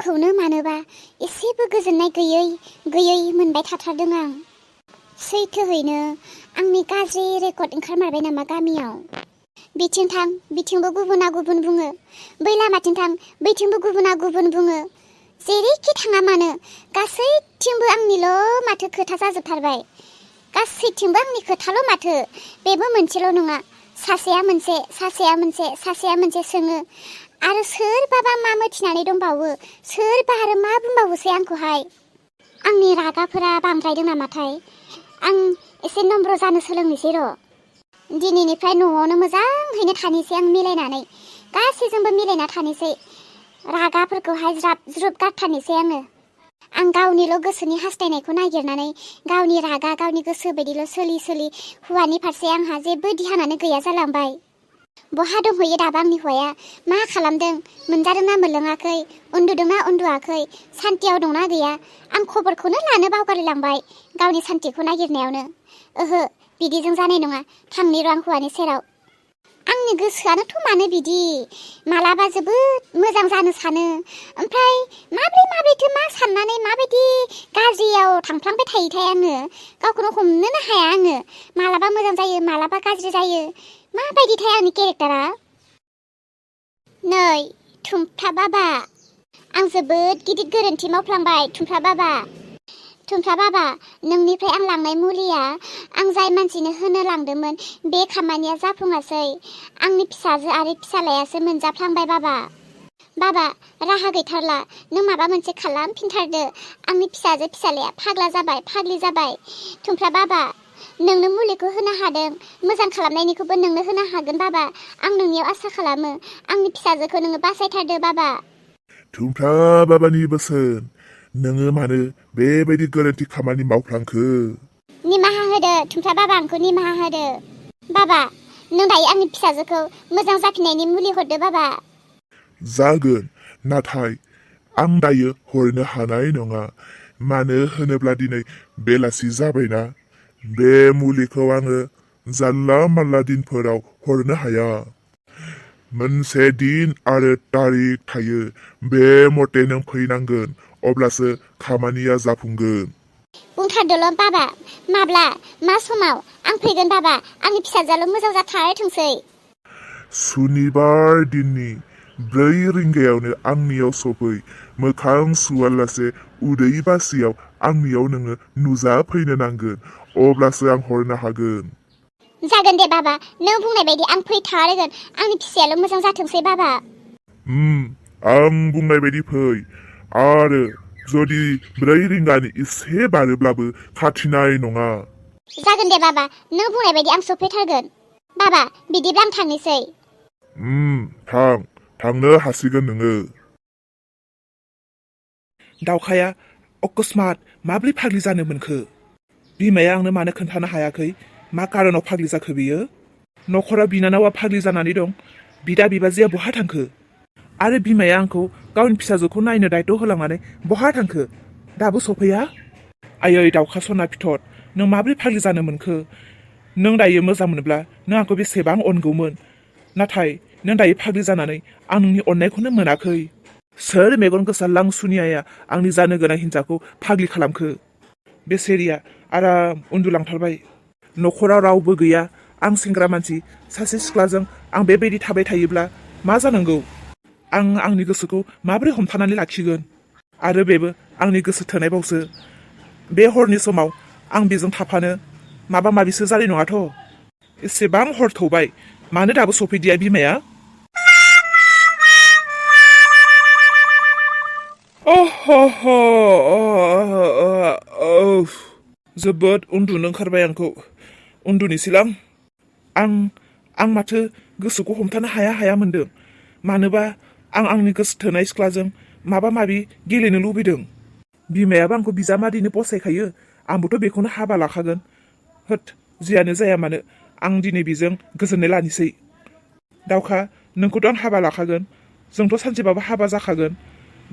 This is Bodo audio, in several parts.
गावखौनो मानोबा एसेबो गोजोननाय गैयै मोनबाय थाथारदों आं। सैथोहैनो आंनि गाज्रि रेकर्ड ओंखारमारबाय नामा गामियाव? बिथिं थां बिथिंबो गुबुना गुबुन बुङो, बै लामाथिं थां बैथिंबो गुबुना गुबुन बुङो। जेरैखि थाङा मानो गासैथिंबो आंनिल' माथो खोथा जाजोबथारबाय। गासैथिंबो आंनि खोथाल' माथो। बेबो मोनसेल' नङा, सासेया मोनसे सोङो। आरो सोरबाबा मा मोथिनानै दंबावो, सोरबा आरो मा बुंबावोसै आंखौहाय। आंनि रागाफोरा बांद्रायदों नामाथाय? आं एसे नम्र जानो सोलोंनोसै र'। दिनैनिफ्राय न'आवनो मोजाङैनो थानोसै आं मिलायनानै, गासैजोंबो मिलायना थानोसै। रागाफोरखौहाय ज्राब ज्रुब गारथारनोसै आङो। आं गावनिल' गोसोनि हास्थायनायखौ नागिरनानै गावनि रागा गावनि गोसो बायदिल' सोलि हौवानि फारसे आंहा जेबो ध्यानानो गैया जालांबाय। बहा दंहैयो दाबा आंनि हौवाया? मा खालामदों? मोनजादोंना मोनलोङाखै? उन्दुदोंना उन्दुआखै? सान्तियाव दंना गैया? आं खबरखौनो लानो बावगारलांबाय गावनि सान्तिखौ नागिरनायावनो। ओहो, बिदिजों जानाय नङा। थांनि र' आं हौवानि सेराव। आंनि गोसोआनोथ' मानो बिदि? मालाबा जोबोद मोजां जानो सानो, ओमफ्राय माब्रैथो मा साननानै माबायदि गाज्रियाव थांफ्लांबाय थायोथाय आङो। गावखौनो हमनोनो हाया आङो। मालाबा मोजां जायो, मालाबा गाज्रि जायो। माबायदिथाय आंनि केरेक्टारा? नै थुमफ्रा बाबा, आं जोबोद गिदिर गोरोन्थि मावफ्लांबाय। थुमफ्रा बाबा, नोंनिफ्राय आं लांनाय मुलिया आं जाय मानसिनो होनो लांदोंमोन बे खामानिया जाफुङासै। आंनि फिसाजो आरो फिसालायासो मोनजाफ्लांबाय बाबा। बाबा, राहा गैथारला। नों माबा मोनसे खालामफिनथारदो। आंनि फिसाजो फिसालाया फाग्लि जाबाय। थुमफ्रा बाबा, नोंनो मुलिखौ होनो हादों, मोजां खालामनायनिखौबो नोंनो होनो हागोन बाबा। आं नोंनियाव आसा खालामो। आंनि फिसाजोखौ नोङो बासायथारदो बाबा। थुमफ्रा बाबानि बोसोन, नोङो मानो बेबायदि गोरोन्थि खामानि मावफ्लांखो? निमाहा होदो थुमफ्रा बाबा, आंखौ निमाहा होदो। बाबा, नों दायो आंनि फिसाजोखौ मोजां जाफिननायनि मुलि हरदो बाबा। जागोन, नाथाय आं दायो हरनो हानाय नङा। मानो होनोब्ला दिनै बेलासि जाबायना। बे मुलिखौ आङो जानला मानला दिनफोराव हरनो हाया। मोनसे दिन आरो तारिख थायो। बे मथे नों फैनांगोन, अब्लासो खामानिया जाफुंगोन। बुंथारदोल' बाबा, माब्ला मा समाव आं फैगोन बाबा। आंनि फिसाजोआल' मोजां जाथारथोंसै। सुनिबार दिननि 4 रिंगायावनो आंनियाव सफै। मोखां सुवालासे उदै बासियाव आंनियाव नोङो नुजाफैनो नांगोन, अब्लासो आं हरनो हागोन। जागोन दे बाबा, नों बुंनाय बायदि आं फैथारगोन। आंनि फिसायाल' मोजां जाथोंसै बाबा। आं बुंनाय बायदि फै। आरो जुदि 4 रिंगानि एसे बारोब्लाबो खाथिनाय नङा। जागोन दे बाबा, नों बुंनाय बायदि आं सफैथारगोन। बाबा, बिदिब्ला आं थांनोसै। थांनो हासिगोन नोङो। दावखाया अकस्मात माब्रै फाग्लि जानो मोनखो? बिमाया आंनो मानो खोन्थानो हायाखै? मा कारनाव फाग्लि जाखो बियो? न'खराव बिनानावा फाग्लि जानानै दं, बिदा बिबाजैया बहा थांखो? आरो बिमाया आंखौ गावनि फिसाजोखौ नायनो दायथ' होलांनानै बहा थांखो? दाबो सफैया? आयै दाउखा सना फिथर, नों माब्रै फाग्लि जानो मोनखो? नों दायो मोजां मोनब्ला नों आंखौ बेसेबां अनगौमोन। नाथाय नों दायो फाग्लि जानानै आं नोंनि अननायखौनो मोनाखै। सोर मेगन गोसा लांसुनियाया आंनि जानो गोनां हिन्जावखौ फाग्लि खालामखो? बे सेरिया आराम उन्दुलांथारबाय। न'खराव रावबो गैया। आं सेंग्रा मानसि, सासे सिख्लाजों आं बेबायदि थाबाय थायोब्ला मा जानांगौ? आं आंनि गोसोखौ माबोरै हमथानानै लाखिगोन? आरो बेबो आंनि गोसो थोनायबावसो। बे हरनि समाव आं बेजों थाफानो माबा माबिसो जानाय नङाथ'? एसेबां हर थौबाय, मानो दाबो सफैदिया बिमाया? जोबोद उन्दुनो ओंखारबाय आंखौ। उन्दुनोसैलां। आं माथो गोसोखौ हमथानो हाया मोनदों। मानोबा आं आंनि गोसो थोनाय सिख्लाजों माबा माबि गेलेनो लुबैदों। बिमायाबो आंखौ बिजामादैनो फसायखायो, आंबोथ' बेखौनो हाबा लाखागोन। होद, जियानो जाया मानो आं दिनै बेजों गोजोननाय लानोसै। दावखा, नोंखौथ' आं हाबा लाखागोन। जोंथ' सानसेबाबो हाबा जाखागोन।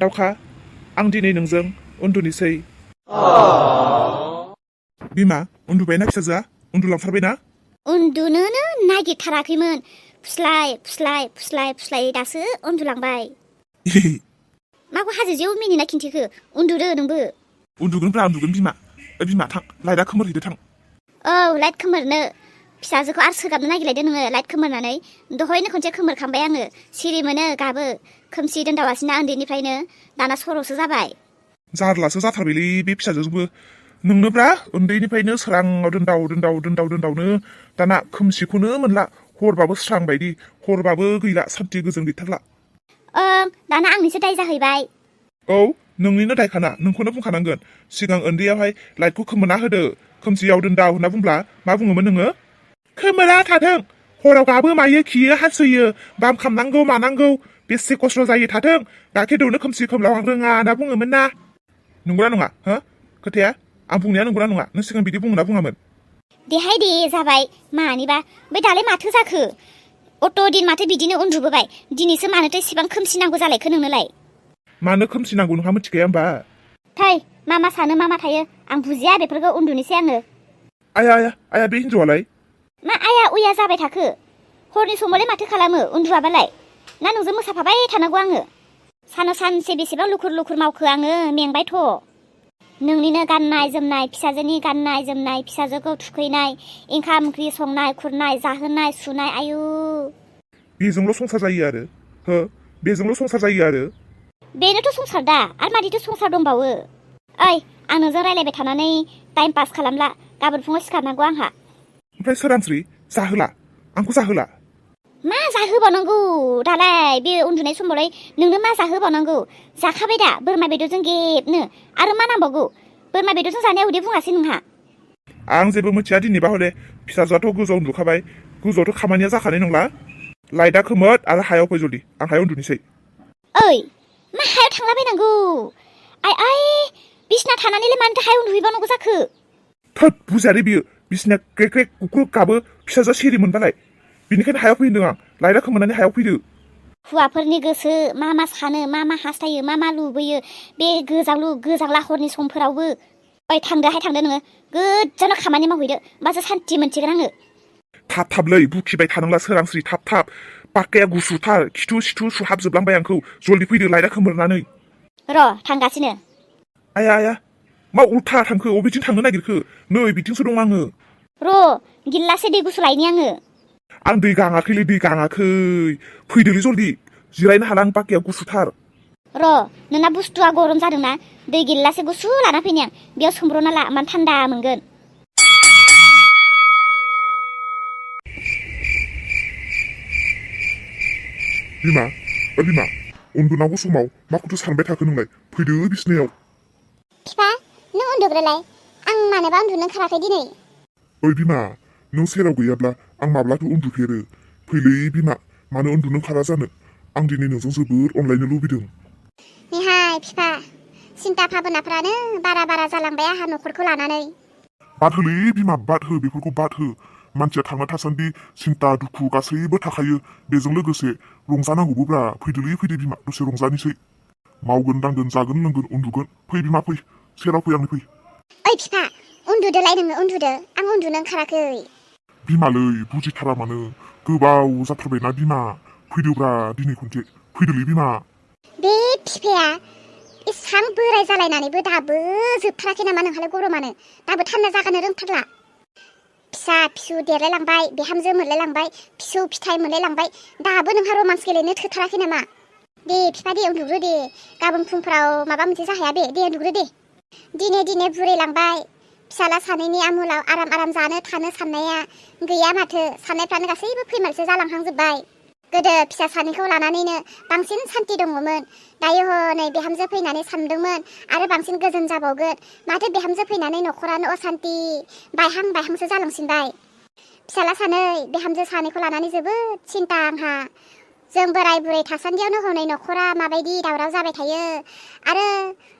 दावखा, आं दिनै नोंजों उन्दुनोसै। बिमा, उन्दुबायना फिसाजोआ? उन्दुलांथारबायना? उन्दुनोनो नागिरथाराखैमोन। फुस्लाय दासो उन्दुलांबाय। माखौ हाजोआव मिनिना खिन्थिखो उन्दुदो नोंबो उन्दुगोनब्रा उन्दुगोन बिमा बिमा थां लाइटआ खोमोरहैदो थां औ लाइट खोमोरनो फिसाजोखौ आरो सोगाबनो नागिरलायदों नोङो लाइट खोमोरनानै दहायनो खनसे खोमोरखांबाय आङो सिरि मोनो गाबो खोमसि दोनदावासिना उन्दैनिफ्रायनो दाना सर'सो जाबाय जारलासो जाथारबायलै बे फिसाजोजोंबो नोंनोब्रा उन्दैनिफ्रायनो सोराङाव दोनदावनो दाना खोमसिखौनो मोनला हरबाबो स्रां बायदि हरबाबो गैला सान्थि गोजोन गैथारला दाना आंनिसो दाय जाहैबाय औ नोंनिनो दायखाना नोंखौनो बुंखानांगोन सिगां उन्दैयावहाय लाइटखौ खोमोरना होदो खोमसियाव दोनदाव होनना बुंब्ला मा बुङोमोन नोङो खोमोरा थाथों हराव गाबो मायो खियो हासुयो बाम खामनांगौ मानांगौ बेसे खस्थ' जायो थाथों गाखेदौनो खोमसि खोमलाव आं रोङा होनना बुङोमोन ना नंगौना नङा हो खोथाया आं बुंनाया नंगौना नङा नों सिगां बिदि बुङोना बुङामोन देहाय दे जाबाय मानिबा ओमफ्राय दालाय माथो जाखो अट' दिन माथो बिदिनो उन्दुबोबाय दिनैसो मानोथो इसिबां खोमसि नांगौ जालायखो नोंनोलाय मानो खोमसि नांगौ नोंहा मिथिखाया होमबा थै मा सानो मा थायो आं बुजिया बेफोरखौ उन्दुनोसै आङो आया बे हिन्जावालाय मा आया उया जाबाय थाखो हरनि समावलाय माथो खालामो उन्दुआबालाय ना नोंजों मोसाफाबाय थानांगौ आङो सानाव सानसे बेसेबां लुखुर मावखो आङो मेंबायथ' नोंनिनो गाननाय जोमनाय फिसाजोनि गाननाय जोमनाय फिसाजोखौ थुखैनाय ओंखाम ओंख्रि संनाय खुरनाय जाहोनाय सुनाय आयु बेजोंल' संसार जायो आरो हो बेजोंल' संसार जायो आरो बेनोथ' संसार दा आरो मादिथ' संसार दंबावो ओइ आं नोंजों रायलायबाय थानानै टाइम पास खालामला गाबोन फुङाव सिखारनांगौ आंहा ओमफ्राय सोरांस्रि जाहोला आंखौ जाहोला मा जाहोबावनांगौ दालाय बे उन्दुनाय समावलाय नोंनो मा जाहोबावनांगौ जाखाबाय दा बोरमा बेदरजों गेबनो आरो मा नांबावगौ बोरमा बेदरजों जानाया उदै बुङासै नोंहा आं जेबो मिथिया दिनैबा हले फिसाजोआथ' गोजौआव उन्दुखाबाय गोजौआवथ' खामानिया जाखानाय नंला लाइटआ खोमोद आरो हायाव फै जल्दि आं हायाव उन्दुनोसै ओइ मा हायाव थांलाबायनांगौ आइ बिसिना थानानैलाय मानोथो हायाव उन्दुहैबावनांगौ जाखो थोद बुजियालै बियो बिसिना क्रेक कुकुर गाबो फिसाजोआ सिरि मोनबालाय बेनिखायनो हायाव फैदों आं लाइटआ खोमोरनानै हायाव फैदो हौवाफोरनि गोसो मा सानो मा हास्थायो मा लुबैयो बे गोजांला हरनि समफोरावबो ओइ थांदो नोङो गोजानाव खामानि मावहैदो होमबासो सान्थि मोनसिगोन आङो थाबलै बुखिबाय थानांला सोरांस्रि थाब पाक्काया गुसुथार खिथु सिथु सुहाबजोबलांबाय आंखौ जल्दि फैदो लाइटआ खोमोरनानै र' थांगासिनो आया मा उल्था थांखो अबेथिं थांनो नागिरखो नै बिथिंसो दं आङो र' गिलासे दै गुसु लायनि आं दै गाङाखै फैदोलै जल्दि जिरायनो हाला आं पाक्काया गुसुथार र' नोंना बुस्थुआ गरम जादोंना दै गिलासे गुसु लाना फैनि आं बेयाव सोमब्रना ला मानो थान्दा मोनगोन बिमा उन्दुनांगौ समाव माखौथो सानबाय थाखो नोंलाय फैदो बिसिनायाव बिफा नों उन्दुग्रोलाय आं मानोबा उन्दुनो ओंखाराखै दिनै ओइ बिमा नों सेराव गैयाब्ला आं माब्लाथो उन्दुफेरो फैलै बिमा मानो उन्दुनो ओंखारा जानो आं दिनै नोंजों जोबोद अनलायनो लुबैदों नेहाय बिफा सिन्था भाबनाफ्रानो बारा जालांबाय आंहा न'खरखौ लानानै बाद होलै बिमा बाद हो बेफोरखौ बाद हो मानसिया थांना थासान्दि सिन्था दुखु गासैबो थाखायो बेजों लोगोसे रंजानांगौबोब्रा फैदोलै बिमा दसे रंजानोसै मावगोन दांगोन जागोन लोंगोन उन्दुगोन फै बिमा फै सेराव फै आंनि फै ओइ बिफा उन्दुदोलाय नोङो उन्दुदो आं उन्दुनो ओंखाराखै बिमालै बुजिथारा मानो गोबाव जाथारबायना बिमा फैदोब्रा दिनै खनसे फैदोलै बिमा बे बिफाया एसां बोराय जालायनानैबो दाबो जोबथाराखै नामा नोंहालाय गरमानो दाबो थान्दा जागानो रोंथारला फिसा फिसौ देरलायलांबाय बिहामजो मोनलायलांबाय फिसौ फिथाइ मोनलायलांबाय दाबो नोंहा रमान्स गेलेनो थोथाराखै नामा दे बिफा दे उन्दुग्रो दे गाबोन फुंफोराव माबा मोनसे जाहैया बे दे उन्दुग्रो दे दिने बुरैलांबाय फिसाला सानैनि आमुलाव आराम जानो थानो साननाया गैया माथो साननायफ्रानो गासैबो फैमालसो जालांहांजोब्बाय गोदो फिसा सानैखौ लानानैनो बांसिन सान्थि दङमोन दायो हनै बिहामजो फैनानै सानदोंमोन आरो बांसिन गोजोन जाबावगोन माथो बिहामजो फैनानै न'खरानो असान्ति बायहांसो जालांसिनबाय फिसाला सानै बिहामजो सानैखौ लानानै जोबोद सिन्था आंहा जों बोराय बुरै थासान्दियावनो हनै न'खरा माबायदि दावराव जाबाय थायो आरो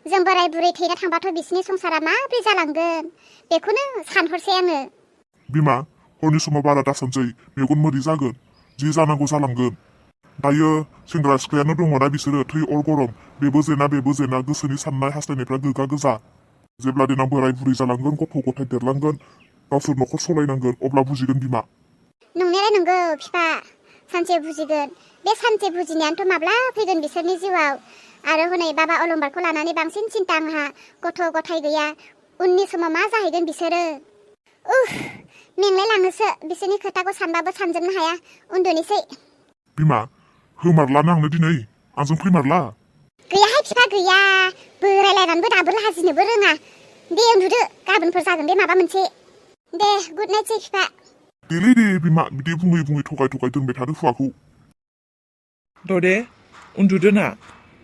जों बोराय बुरै थैना थांबाथ' बिसिनि संसारा माब्रै जालांगोन बेखौनो सानहरसै आङो बिमा हरनि समाव बारा दासानसै मेगन मोदै जागोन जि जानांगौ जालांगोन दायो सेंग्रा सिख्लायानो दङना बिसोरो थै अर गरम बेबो जेना गोसोनि साननाय हास्थायनायफ्रा गोगा गोजा जेब्ला देनां बोराय बुरै जालांगोन गथ' गथाय देरलांगोन गावसोर न'खर सलायनांगोन अब्ला बुजिगोन बिमा नंनायालाय नंगौ बिफा सानसे बुजिगोन बे सानसे बुजिनायानोथ' माब्ला फैगोन बिसोरनि जिउआव आरो हनै बाबा अलंबारखौ लानानै बांसिन सिन्था आंहा गथ' गथाय गैया उननि समाव मा जाहैगोन बिसोरो मेंलाय लाङोसो बिसोरनि खोथाखौ सानबाबो सानजोबनो हाया उन्दुनोसै बिमा होमारला ना आंनो दिनै आंजों फैमारला गैयाहाय बिफा गैया बोरायलायनानैबो दाबो लाजिनोबो रोङा दे उन्दुदो गाबोनफोर जागोन बे माबा मोनसे दे गुड नाइटसै बिफा देलै दे बिमा बिदि बुङै बुङै थगाय थगाय दोनबाय थादो हुवाखौ ददे उन्दुदो ना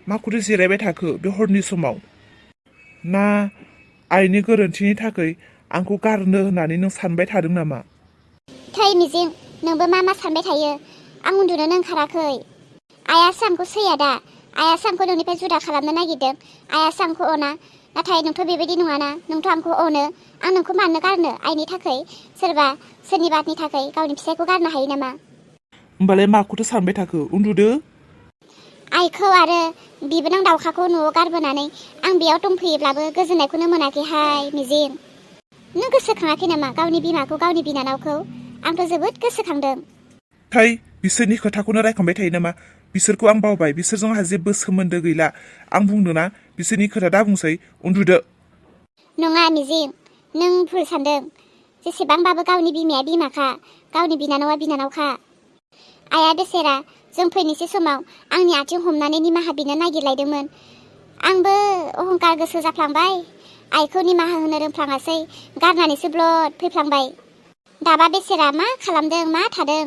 माखौथो जिरायबाय थाखो बे हरनि समाव ना आइनि गोरोन्थिनि थाखाय आंखौ गारनो होननानै नों सानबाय थादों नामा थै मिजिं नोंबो मा मा सानबाय थायो आं उन्दुनोनो ओंखाराखै आइयासो आंखौ सैया दा आइयासो आंखौ नोंनिफ्राय जुदा खालामनो नागिरदों आइयासो आंखौ अना नाथाय नोंथ' बेबायदि नङाना नोंथ' आंखौ अनो आं नोंखौ मानो गारनो आइनि थाखाय सोरबा सोरनिबानि थाखाय गावनि फिसायखौ गारनो हायो नामा होमबालाय माखौथो सानबाय थाखो उन्दुदो आइखौ आरो बिबोनां दाउखाखौ न'आव गारबोनानै आं बेयाव दंफैयोब्लाबो गोजोननायखौनो मोनाखैहाय मिजिं नों गोसोखाङाखै नामा गावनि बिमाखौ गावनि बिनानावखौ आंथ' जोबोद गोसोखांदों थै बिसोरनि खोथाखौनो रायखांबाय थायो नामा बिसोरखौ आं बावबाय बिसोरजों आंहा जेबो सोमोन्दो गैला आं बुंदों ना बिसोरनि खोथा दा बुंसै उन्दुदो नङा मिजिं नों भुल सानदों जेसेबांबाबो गावनि बिमाया बिमाखा गावनि बिनानावा बिनानावखा आइया बेसेरा जों फैनोसै समाव आंनि आथिं हमनानै निमाहा बिनो नागिरलायदोंमोन आंबो अहंकार गोसो जाफ्लांबाय आइखौ निमाहा होनो रोंफ्लाङासै गारनानैसो ब्लद फैफ्लांबाय दाबा बेसेरा मा खालामदों मा थादों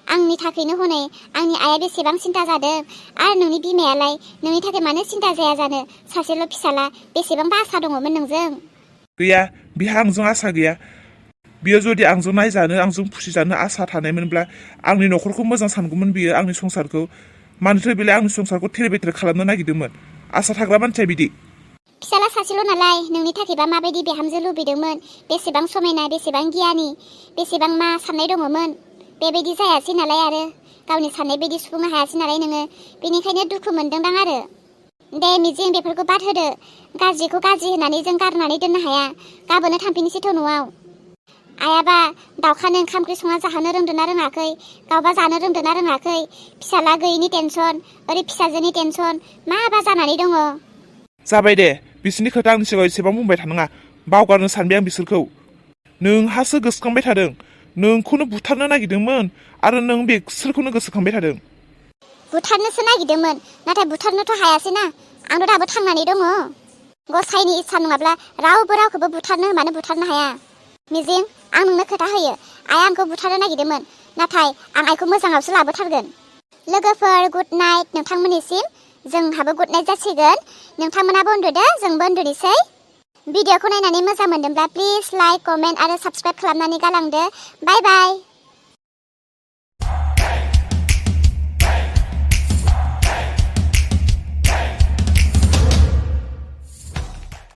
आंनि थाखायनो हनै आंनि आइया बेसेबां सिन्था जादों आरो नोंनि बिमायालाय नोंनि थाखाय मानो सिन्था जाया जानो सासेल' फिसाला बेसेबांबा आसा दङमोन नोंजों गैया बिहा आंजों आसा गैया बियो जुदि आंजों नायजानो आंजों फुसिजानो आसा थानायमोनब्ला आंनि न'खरखौ मोजां सानगौमोन बियो आंनि संसारखौ मानोथो बेलाय आंनि संसारखौ थेर बेथेर खालामनो नागिरदोंमोन आसा थाग्रा मानसिया बिदि फिसाला सासेल' नालाय नोंनि थाखायबा माबायदि बिहामजो लुबैदोंमोन बेसेबां समायना बेसेबां गियानि बेसेबां मा साननाय दङमोन बेबायदि जायासै नालाय आरो गावनि साननाय बायदि सुफुंनो हायासै नालाय नोङो बेनिखायनो दुखु मोनदोंदां आरो दे मिजिं बेफोरखौ बाद होदो गाज्रिखौ गाज्रि होननानै जों गारनानै दोननो हाया गाबोननो थांफिननोसैथ' न'आव आइयाबा दाउखानो ओंखाम ओंख्रि संना जाहोनो रोंदोंना रोङाखै गावबा जानो रोंदोंना रोङाखै फिसाला गैयिनि टेनसन ओरै फिसाजोनि टेनसन माबा जानानै दङ जाबाय दे बिसोरनि खोथा आंनि सिगाङाव एसेबां बुंबाय थानाङा बावगारनो सानबाय आं बिसोरखौ नोंहासो गोसोखांबाय थादों नोंखौनो बुथारनो नागिरदोंमोन आरो नों बिसोरखौनो गोसोखांबाय थादों बुथारनोसो नागिरदोंमोन नाथाय बुथारनोथ' हायासैना आंथ' दाबो थांनानै दङ गसाइनि इस्सा नङाब्ला रावबो रावखौबो बुथारनो होनबानो बुथारनो हाया मिजिं आं नोंनो खोथा होयो आइया आंखौ बुथारनो नागिरदोंमोन नाथाय आं आइखौ मोजाङावसो लाबोथारगोन लोगोफोर गुड नाइट नोंथांमोननिसिम जोंहाबो गुड नाइट जासिगोन नोंथांमोनाबो उन्दुदो जोंबो उन्दुनोसै भिडिअखौ नायनानै मोजां मोनदोंब्ला प्लिज लाइक कमेन्ट आरो साबस्क्राइब खालामनानै गालांदो बाय बाय